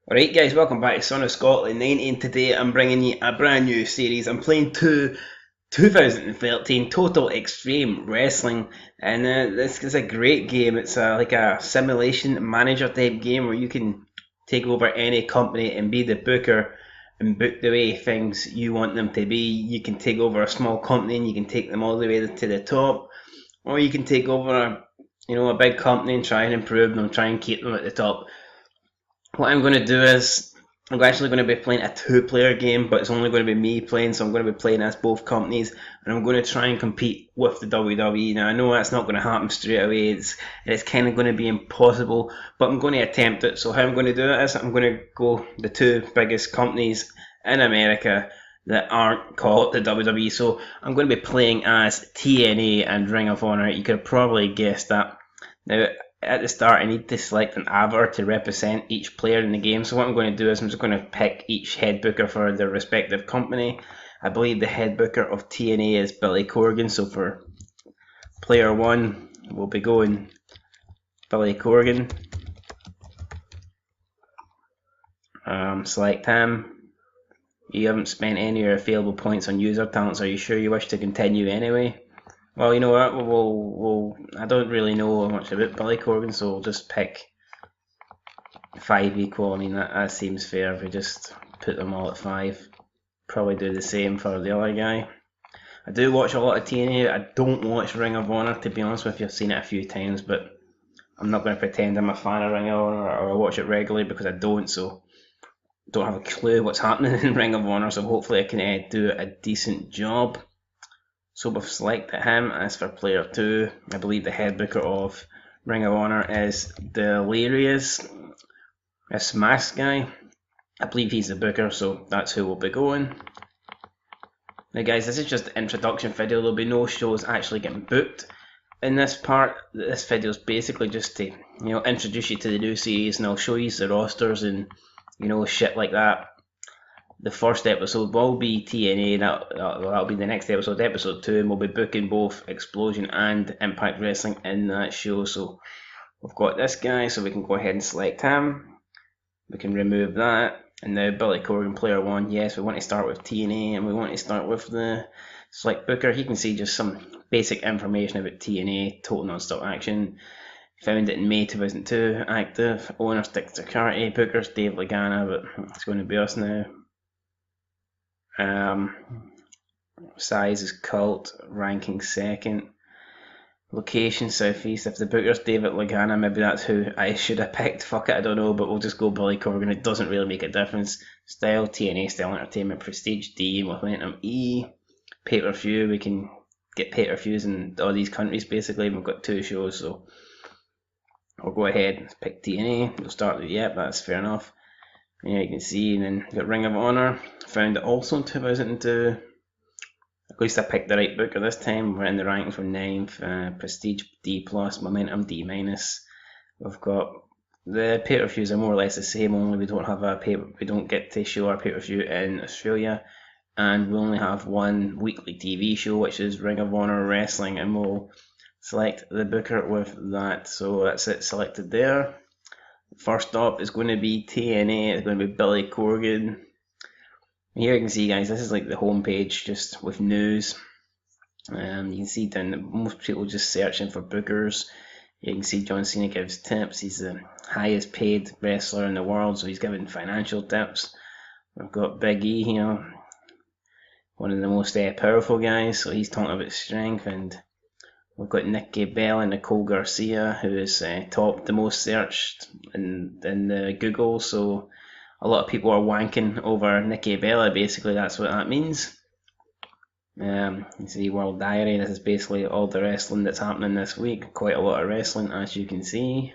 Alright guys, welcome back to Son of Scotland 90, and today I'm bringing you a brand new series. I'm playing 2013 Total Extreme Wrestling, and this is a great game. It's like a simulation manager type game where you can take over any company and be the booker and book the way things you want them to be. You can take over a small company and you can take them all the way to the top, or you can take over a big company and try and improve them, try and keep them at the top. What I'm going to do is I'm actually going to be playing a two-player game, but it's only going to be me playing, so I'm going to be playing as both companies, and I'm going to try and compete with the WWE. Now I know that's not going to happen straight away. It's kind of going to be impossible, but I'm going to attempt it. So how I'm going to do it is I'm going to go the two biggest companies in America that aren't called the WWE. So I'm going to be playing as TNA and Ring of Honor. You could have probably guessed that. Now, at the start, I need to select an avatar to represent each player in the game. So what I'm going to do is I'm just going to pick each head booker for their respective company. I believe the head booker of TNA is Billy Corgan. So for player one, we'll be going Billy Corgan. Select him. You haven't spent any of your available points on user talents. Are you sure you wish to continue anyway? Well, you know what? I don't really know much about Billy Corgan, so we'll just pick 5 equal. I mean, that seems fair if we just put them all at 5. Probably do the same for the other guy. I do watch a lot of TNA. I don't watch Ring of Honor, to be honest with you. I've seen it a few times, but I'm not going to pretend I'm a fan of Ring of Honor or I watch it regularly because I don't, so don't have a clue what's happening in Ring of Honor, so hopefully I can do a decent job. So we've selected him. As for player 2, I believe the head booker of Ring of Honor is Delirious, this mask guy. I believe he's the booker, so that's who we'll be going. Now guys, this is just the introduction video. There'll be no shows actually getting booked in this part. This video is basically just to introduce you to the new series, and I'll show you the rosters and shit like that. The first episode will be TNA, that'll be the next episode, episode 2, and we'll be booking both Explosion and Impact Wrestling in that show. So we've got this guy, so we can go ahead and select him. We can remove that, and now Billy Corgan, player 1. Yes, we want to start with TNA, and we want to start with the select booker. You can see just some basic information about TNA, Total Non-Stop Action. Founded in May 2002, active, owner Stick to Carty, bookers Dave Lagana, but it's going to be us now. Size is cult, ranking second. Location southeast. If the booker's David Lagana, maybe that's who I should have picked. Fuck it, I don't know, but we'll just go Billy Corgan. It doesn't really make a difference. Style TNA, style entertainment, prestige D, momentum E. Pay-per-view, we can get pay-per-views in all these countries basically. We've got 2 shows, so I'll go ahead and pick TNA. We'll start with that's fair enough. Yeah, you can see, and then got Ring of Honor. Found it also in 2002. At least I picked the right booker this time. We're in the rankings from 9th. Prestige D+, Momentum D-. We've got the pay-per-views are more or less the same, only we don't have we don't get to show our pay-per-view in Australia, and we only have one weekly TV show, which is Ring of Honor Wrestling, and we'll select the booker with that. So that's it selected there. First up is going to be TNA. It's going to be Billy Corgan. Here you can see, guys, this is like the home page just with news. You can see down that most people just searching for bookers. You can see John Cena gives tips. He's the highest paid wrestler in the world, so he's giving financial tips. We've got Big E here, one of the most powerful guys, so he's talking about strength. And we've got Nikki Bella and Nicole Garcia, who is top the most searched in the Google. So a lot of people are wanking over Nikki Bella. Basically, that's what that means. You see World Diary. This is basically all the wrestling that's happening this week. Quite a lot of wrestling, as you can see.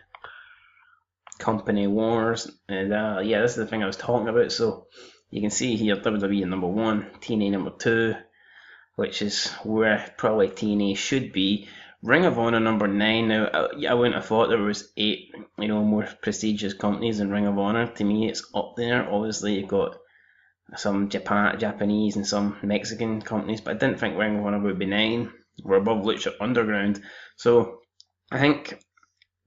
Company Wars, and this is the thing I was talking about. So you can see here WWE number 1, TNA number 2, which is where probably TNA should be. Ring of Honor number 9. Now, I wouldn't have thought there was 8, more prestigious companies than Ring of Honor. To me, it's up there. Obviously, you've got some Japanese and some Mexican companies, but I didn't think Ring of Honor would be 9. We're above Lucha Underground. So, I think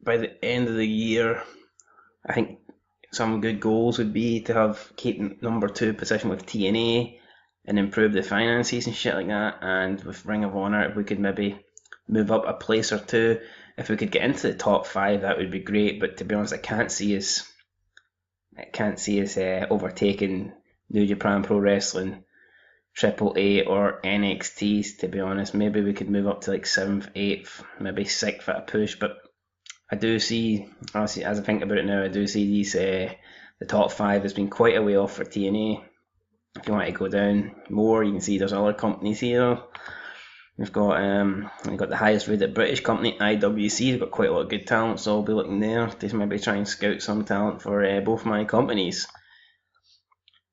by the end of the year, I think some good goals would be to keep number 2 position with TNA and improve the finances and shit like that. And with Ring of Honor, if we could maybe move up a place or two, if we could get into the top 5, that would be great. But to be honest, I can't see us overtaking New Japan Pro Wrestling, AAA, or NXT. To be honest, maybe we could move up to like 7th, 8th, maybe 6th at a push. But I do see, as I think about it now, I do see these the top 5 has been quite a way off for TNA. If you want to go down more, you can see there's other companies here. We've got the highest rated British company, IWC. They've got quite a lot of good talent, so I'll be looking there to maybe try and scout some talent for both my companies.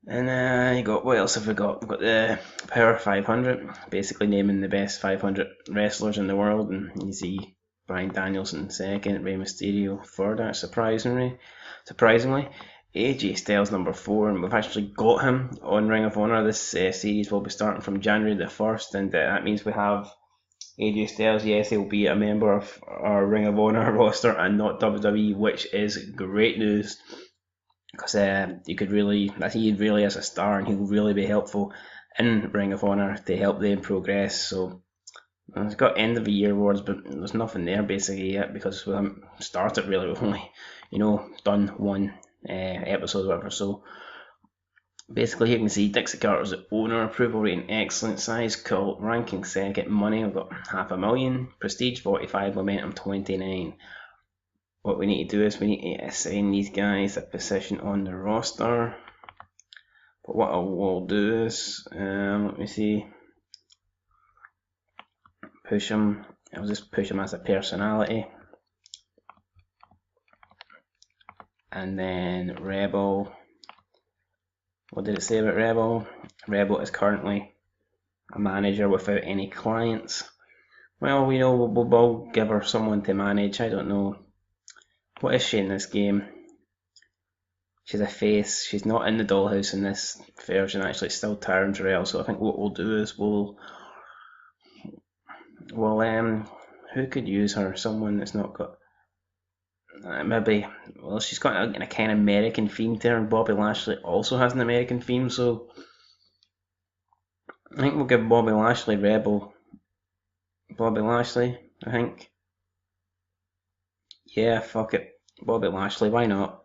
And you got, what else have we got? We've got the Power 500, basically naming the best 500 wrestlers in the world, and you see Bryan Danielson second, Rey Mysterio third, surprisingly. AJ Styles number 4, and we've actually got him on Ring of Honor. This series will be starting from January the 1st, and that means we have AJ Styles. Yes, he'll be a member of our Ring of Honor roster and not WWE, which is great news, because he really is a star, and he'll really be helpful in Ring of Honor to help them progress. So it's got end of the year awards, but there's nothing there basically yet, because we haven't started really. We've only done one episode or whatever. So basically here you can see Dixie Carter's the owner, approval rating excellent, size cult, ranking second, money we've got $500,000, prestige 45, momentum 29. What we need to do is we need to assign these guys a position on the roster. But what I will do is let me see, push them. I'll just push them as a personality. And then Rebel, what did it say about Rebel? Rebel is currently a manager without any clients. Well, we'll give her someone to manage. I don't know. What is she in this game? She's a face. She's not in the dollhouse in this version, actually. It's still Taryn Terrell. So I think what we'll do is we'll who could use her? Someone that's not got she's got a kind of American theme to her, and Bobby Lashley also has an American theme, so I think we'll give Bobby Lashley Rebel. Bobby Lashley, I think. Yeah, fuck it. Bobby Lashley, why not?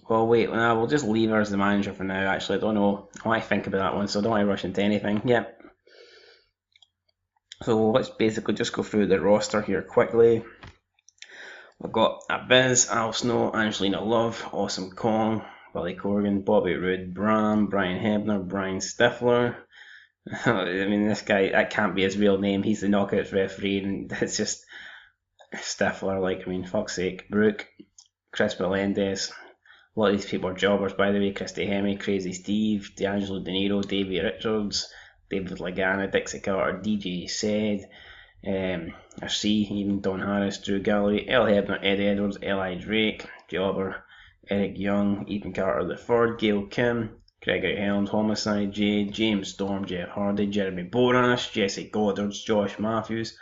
Well, wait, we'll just leave her as the manager for now. Actually, I don't know. I want to think about that one, so I don't want to rush into anything. Yep. So let's basically just go through the roster here quickly. We've got Abyss, Al Snow, Angelina Love, Awesome Kong, Billy Corgan, Bobby Roode, Brian Hebner, Brian Stifler. I mean, this guy, that can't be his real name. He's the Knockouts referee, and it's just Stifler. Fuck's sake. Brooke, Chris Melendez. A lot of these people are jobbers, by the way. Christy Hemme, Crazy Steve, D'Angelo De Niro, Davey Richards, David Lagana, Dixie Carter, DJ Said, RC, even Don Harris, Drew Galloway, El Hebner, Eddie Edwards, Eli Drake, Jobber, Eric Young, Ethan Carter III, Gail Kim, Gregory Helms, Homicide, Jade, James Storm, Jeff Hardy, Jeremy Borash, Jesse Goddard, Josh Matthews,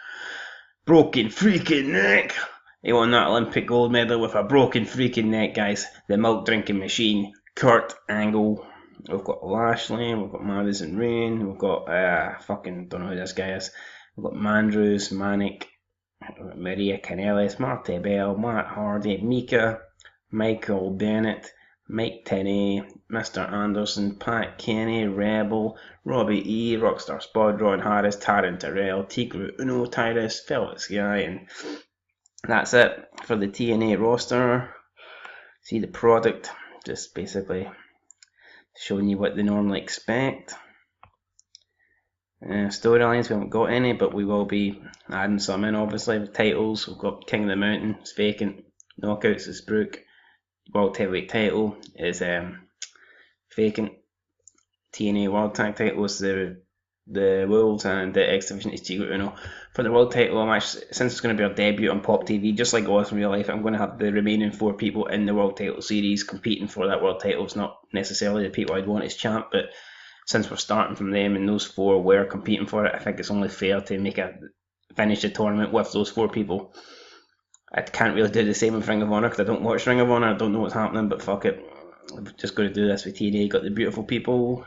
Broken Freaking Neck. He won that Olympic gold medal with a broken freaking neck, guys. The milk drinking machine, Kurt Angle. We've got Lashley, we've got Madison Rain, we've got don't know who this guy is. We've got Mandrews, Manic, Maria Kanellis, Marty Bell, Matt Hardy, Mika, Michael Bennett, Mike Tenney, Mr. Anderson, Pat Kenny, Rebel, Robbie E, Rockstar Spud, Ron Harris, Taryn Terrell, Tigru Uno, Tyrus, Felix Guy, and that's it for the TNA roster. See the product, just basically showing you what they normally expect. Storylines, we haven't got any, but we will be adding some in, obviously. With titles, we've got King of the Mountain, it's vacant. Knockouts is Brooke. World Heavyweight title is vacant. TNA World Tag title is the Wolves, and the X Division is Tigru Uno. For the World title, since it's going to be our debut on Pop TV, just like it was in real life, I'm going to have the remaining 4 people in the World title series competing for that World title. It's not necessarily the people I'd want as champ, but since we're starting from them and those 4 were competing for it, I think it's only fair to finish the tournament with those 4 people. I can't really do the same with Ring of Honor because I don't watch Ring of Honor. I don't know what's happening, but fuck it. I've just got to do this with TNA. Got the beautiful people,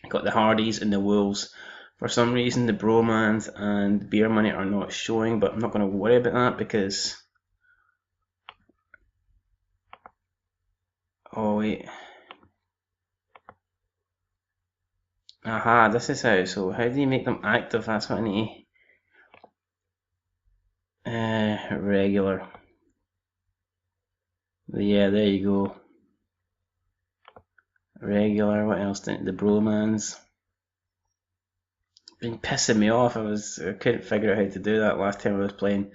got the Hardys and the Wolves. For some reason, the Bromans and Beer Money are not showing, but I'm not going to worry about that because... Oh, wait. Aha, this is how. So, how do you make them active? That's what I need. Regular. Yeah, there you go. Regular. What else? The Bromans. Been pissing me off. I couldn't figure out how to do that last time I was playing.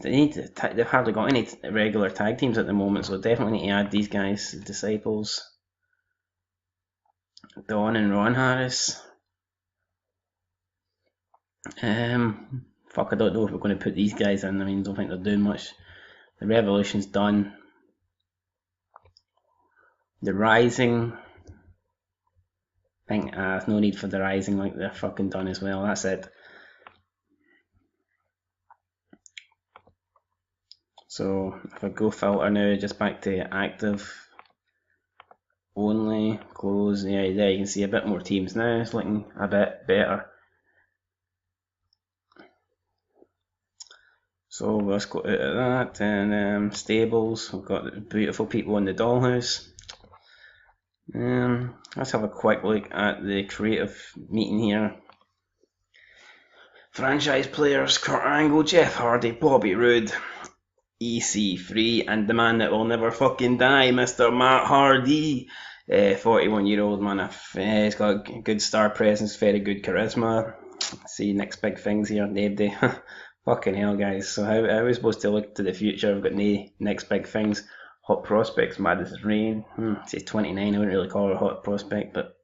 They've hardly got any regular tag teams at the moment, so definitely need to add these guys, the Disciples, Dawn and Ron Harris. Fuck, I don't know if we're going to put these guys in. I mean, I don't think they're doing much. The Revolution's done. The Rising. I think there's no need for the Rising, like they're fucking done as well. That's it. So if I go filter now, just back to active only, close. Yeah, there you can see a bit more teams now. It's looking a bit better. So let's go out of that and stables. We've got the beautiful people in the dollhouse. Let's have a quick look at the creative meeting here. Franchise players: Kurt Angle, Jeff Hardy, Bobby Roode, EC3, and the man that will never fucking die, Mr. Matt Hardy. 41-year-old man. He's got a good star presence, very good charisma. See next big things here, Navy. Fucking hell, guys. So how are we supposed to look to the future? We've got no next big things. Hot prospects, Madison Rain. She's 29, I wouldn't really call her a hot prospect, but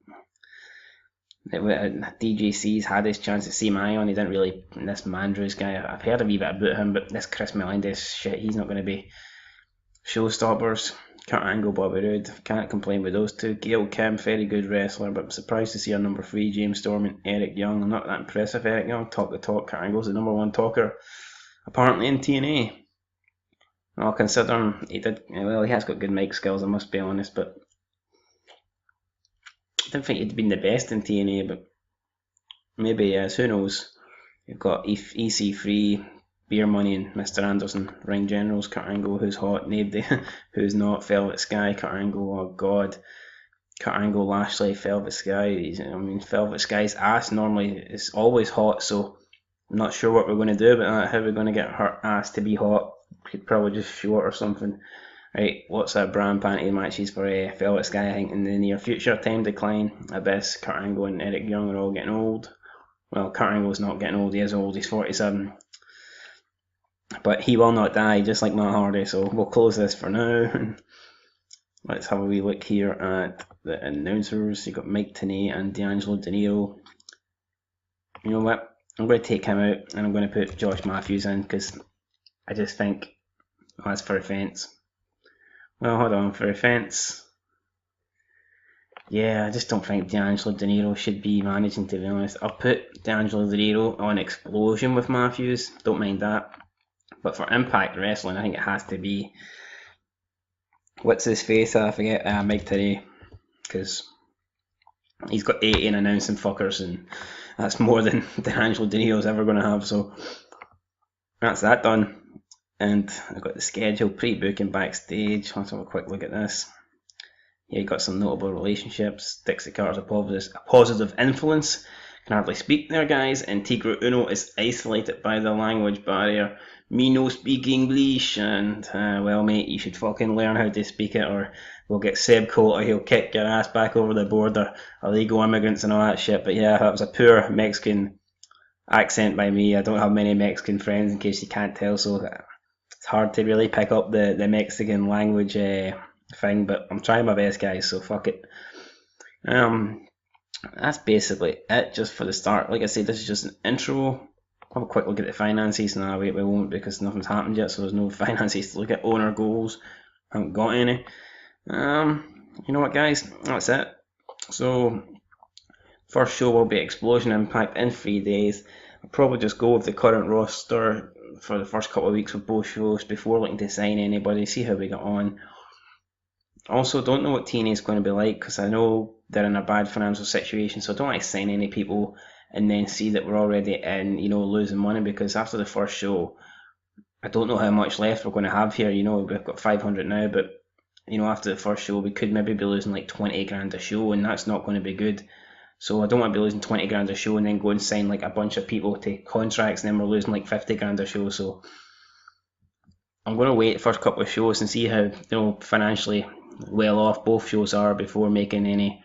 DJC's had his chance to see my on. He didn't really. This Mandrews guy, I've heard a wee bit about him, but this Chris Melendez shit, he's not going to be showstoppers. Kurt Angle, Bobby Roode, can't complain with those two. Gail Kim, very good wrestler, but I'm surprised to see our number 3, James Storm and Eric Young. I'm not that impressed with Eric Young. Talk the talk. Kurt Angle's the number 1 talker, apparently in TNA. Well, considering he has got good mic skills, I must be honest, but I don't think he'd been the best in TNA, but maybe, yes, who knows. You've got EC3, Beer Money and Mr. Anderson, ring generals. Kurt Angle, who's hot, Navy, who's not, Velvet Sky, Kurt Angle, oh god. Kurt Angle, Lashley, Velvet Sky. Velvet Sky's ass normally is always hot, so I'm not sure what we're going to do about that. How we're going to get her ass to be hot. Could probably just show it or something. Right, what's that brand panty matches for Velvet Sky? I think in the near future. Time Decline, Abyss, Kurt Angle and Eric Young are all getting old. Well, Kurt Angle's not getting old, he is old, he's 47. But he will not die, just like Matt Hardy, so we'll close this for now. Let's have a wee look here at the announcers. You've got Mike Tenay and D'Angelo De Niro. You know what? I'm going to take him out and I'm going to put Josh Matthews in because I just think that's for offence. Well, hold on, for offence. Yeah, I just don't think D'Angelo De Niro should be managing, to be honest. I'll put D'Angelo De Niro on Explosion with Matthews, don't mind that. But for Impact Wrestling, I think it has to be, what's his face? I forget, Mike Tenay, because he's got 18 announcing fuckers, and that's more than D'Angelo De Niro's ever going to have, so that's that done. And I've got the schedule, pre-booking, backstage. Let's have a quick look at this. Yeah, you got some notable relationships. Dixie Carter's a positive influence. Can hardly speak there, guys. And Tigre Uno is isolated by the language barrier. Me no speak English. And, well, mate, you should fucking learn how to speak it, or we'll get Seb Coulter. He'll kick your ass back over the border. Illegal immigrants and all that shit. But yeah, that was a poor Mexican accent by me. I don't have many Mexican friends, in case you can't tell, so it's hard to really pick up the Mexican language thing, but I'm trying my best, guys, so fuck it. That's basically it just for the start. Like I said, this is just an intro. Have a quick look at the finances. No, we won't, because nothing's happened yet, so there's no finances to look at. Owner goals, haven't got any. You know what, guys, that's it. So first show will be Explosion Impact in 3 days. I'll probably just go with the current roster for the first couple of weeks of both shows before looking to sign anybody, see how we get on. Also, don't know what TNA is going to be like, because I know they're in a bad financial situation, so I don't want to sign any people and then see that we're already in, losing money, because after the first show, I don't know how much left we're going to have here. We've got 500 now, but after the first show, we could maybe be losing like 20 grand a show, and that's not going to be good. So I don't want to be losing 20 grand a show and then go and sign like a bunch of people to contracts, and then we're losing like 50 grand a show. So I'm going to wait the first couple of shows and see how financially well off both shows are before making any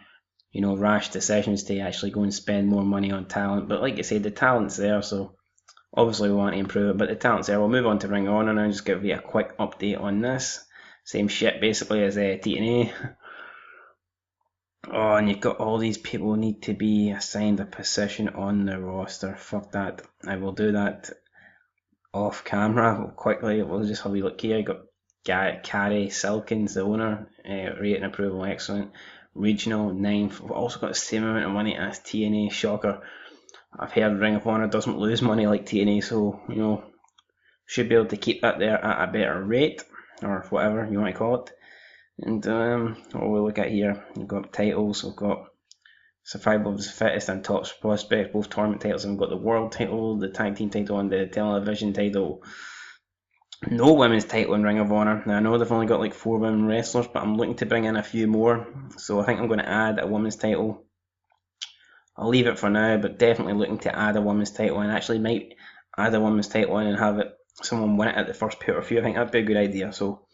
rash decisions to actually go and spend more money on talent. But like I said, the talent's there, so obviously we want to improve it, but the talent's there. We'll move on to Ring of Honor now and just give you a quick update on this. Same shit basically as TNA. Oh, and you've got all these people who need to be assigned a position on the roster. Fuck that. I will do that off camera quickly. We'll just have a look here. You got Carrie Silkins, the owner, rating approval excellent. Regional 9. We've also got the same amount of money as TNA. Shocker. I've heard Ring of Honor doesn't lose money like TNA, so should be able to keep that there at a better rate, or whatever you want to call it. And what we'll look at here, we've got titles. We've got Survival of the Fittest and Top Prospect, both tournament titles, and we've got the world title, the tag team title, and the television title. No women's title in Ring of Honor. Now I know they've only got like 4 women wrestlers, but I'm looking to bring in a few more, so I think I'm going to add a women's title. I'll leave it for now, but definitely looking to add a women's title, and actually might add a women's title in and have someone win it at the first pay-per-view. I think that'd be a good idea. So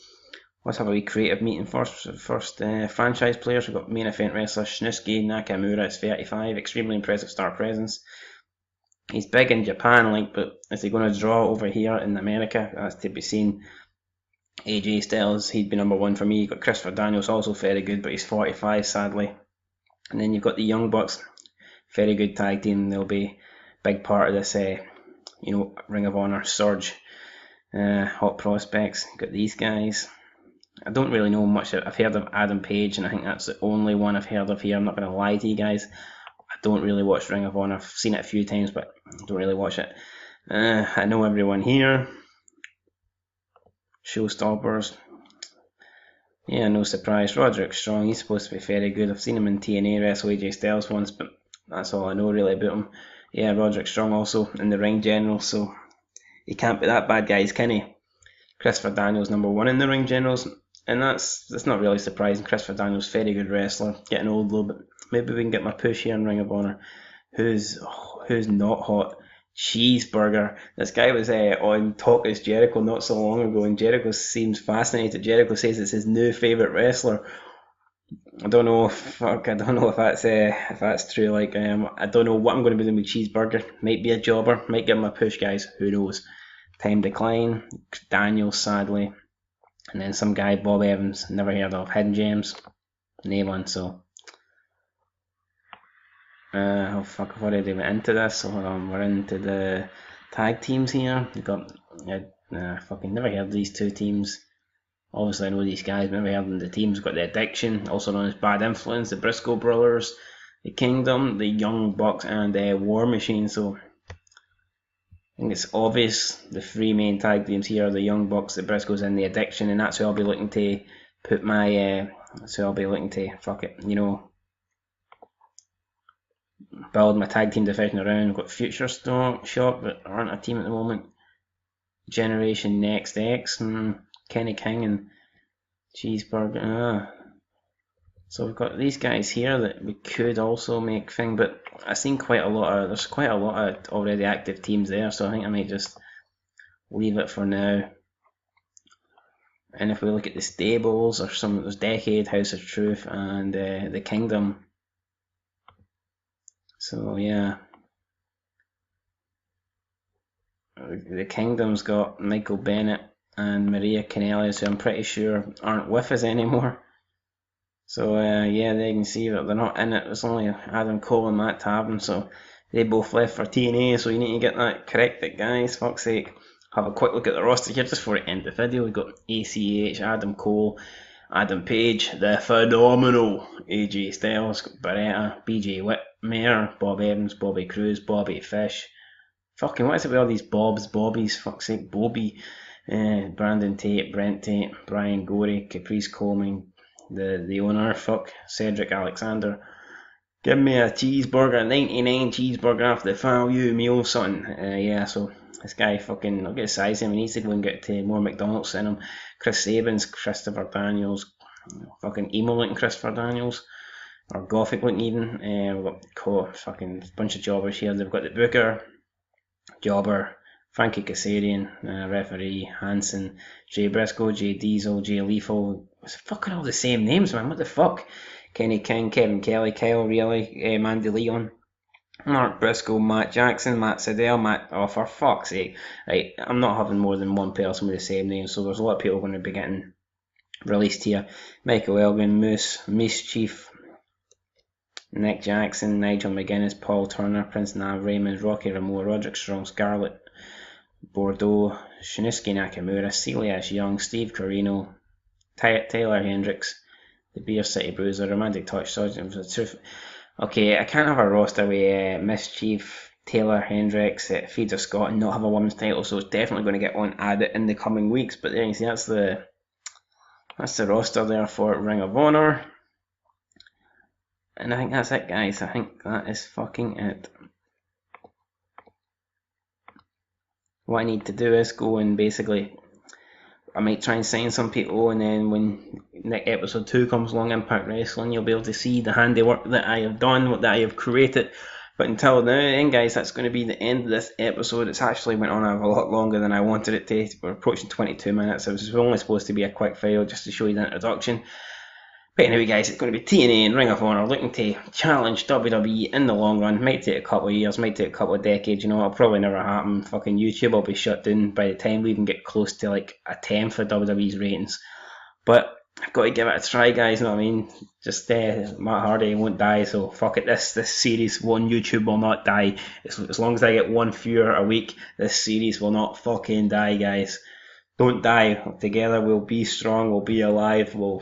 let's have a wee creative meeting first. Franchise players. We've got main event wrestler Shinsuke Nakamura is 35, extremely impressive star presence. He's big in Japan, but is he going to draw over here in America? That's to be seen. AJ Styles, he'd be number 1 for me. You've got Christopher Daniels, also very good, but he's 45 sadly. And then you've got the Young Bucks, very good tag team. They'll be a big part of this, Ring of Honor surge. Hot prospects. You've got these guys. I don't really know much. I've heard of Adam Page, and I think that's the only one I've heard of here. I'm not going to lie to you guys. I don't really watch Ring of Honor. I've seen it a few times, but I don't really watch it. I know everyone here. Showstoppers. Yeah, no surprise. Roderick Strong, he's supposed to be very good. I've seen him in TNA wrestle AJ Styles once, but that's all I know really about him. Yeah, Roderick Strong also in the ring general, so he can't be that bad, guys, can he? Christopher Daniels number 1 in the ring generals, and that's not really surprising. Christopher Daniels, very good wrestler, getting old a little bit. Maybe we can get my push here in Ring of Honor. Who's not hot? Cheeseburger. This guy was on Talk Is Jericho not so long ago, and Jericho seems fascinated. Jericho says it's his new favourite wrestler. I don't know if that's true. I don't know what I'm going to be doing with Cheeseburger. Might be a jobber. Might give him a push, guys. Who knows? Time Decline. Daniels, sadly. And then some guy, Bob Evans, never heard of. Hidden Gems. No one, so. I've already went into this, so we're into the tag teams here. We've got, fucking never heard of these 2 teams. Obviously I know these guys, never heard of the teams. We've got the Addiction, also known as Bad Influence, the Briscoe Brothers, the Kingdom, the Young Bucks, and War Machine. So I think it's obvious the 3 main tag teams here are the Young Bucks, the Briscoes, and the Addiction, and that's who I'll be looking to put my, build my tag team division around. We've got Future Shock, but aren't a team at the moment. Generation Next X, Kenny King and Cheeseburger. So we've got these guys here that we could also make thing, but I've seen there's quite a lot of already active teams there, so I think I might just leave it for now. And if we look at the stables, or there's Decade, House of Truth, and the Kingdom. So yeah, the Kingdom's got Michael Bennett and Maria Kanellis, who I'm pretty sure aren't with us anymore. So yeah, they can see that they're not in it. There's only Adam Cole and Matt Taven, so they both left for TNA, so you need to get that corrected, guys. Fuck's sake. Have a quick look at the roster here just before I end the video. We've got ACH, Adam Cole, Adam Page, the phenomenal AJ Styles, Beretta, BJ Whitmire, Bob Evans, Bobby Cruise, Bobby Fish. Fucking what is it with all these Bobbies, fuck's sake, Bobby, Brandon Tate, Brent Tate, Brian Gorey, Caprice Coleman, the owner, fuck, Cedric Alexander. Give me a cheeseburger, 99 cheeseburger off the value meal, son. Yeah, so this guy fucking, I'll get his size him, he needs to go and get more McDonald's in him. Chris Sabins, Christopher Daniels, fucking emo looking Christopher Daniels, or gothic looking even. We've got fucking bunch of jobbers here. They've got the Booker, Jobber, Frankie Kazarian, referee, Hansen, Jay Briscoe, Jay Diesel, Jay Lethal. It's fucking all the same names, man. What the fuck? Kenny King, Kevin Kelly, Kyle O'Reilly, Mandy Leon, Mark Briscoe, Matt Jackson, Matt Sydal, oh for fuck's sake. Right, I'm not having more than one person with the same name, so there's a lot of people going to be getting released here. Michael Elgin, Moose, Mischief, Nick Jackson, Nigel McGuinness, Paul Turner, Prince Nav, Raymond, Rocky Ramone, Roderick Strong, Scarlett, Bordeaux, Shiniski Nakamura, Celias Young, Steve Corino, Taylor Hendricks, the Beer City Bruiser, Romantic Touch, Sergeant of the Truth. Okay, I can't have a roster with Mischief, Taylor Hendricks, Feeds of Scott, and not have a women's title, so it's definitely going to get on added in the coming weeks. But there you see, that's the roster there for Ring of Honor. And I think that's it, guys. I think that is fucking it. What I need to do is go and basically, I might try and sign some people, and then when episode 2 comes along, Impact Wrestling, you'll be able to see the handiwork that I have done, what that I have created. But until then, guys, that's going to be the end of this episode. It's actually went on a lot longer than I wanted it to. We're approaching 22 minutes. It was only supposed to be a quick file just to show you the introduction. But anyway, guys, it's going to be TNA and Ring of Honor looking to challenge WWE in the long run. Might take a couple of years, might take a couple of decades, you know, it'll probably never happen. Fucking YouTube will be shut down by the time we even get close to like a 10th of WWE's ratings. But I've got to give it a try, guys, you know what I mean? Just Matt Hardy won't die, so fuck it, this series on YouTube will not die. As long as I get one viewer a week, this series will not fucking die, guys. Don't die. Together we'll be strong, we'll be alive, we'll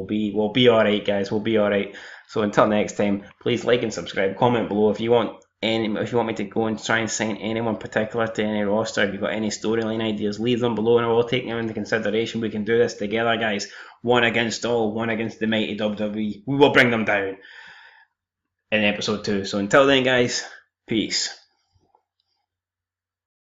be alright, guys, we'll be alright. So until next time, please like and subscribe, comment below if you want me to go and try and sign anyone particular to any roster. If you've got any storyline ideas, leave them below and I will take them into consideration. We can do this together, guys. One against all, one against the mighty WWE. We will bring them down in episode 2. So until then, guys, peace.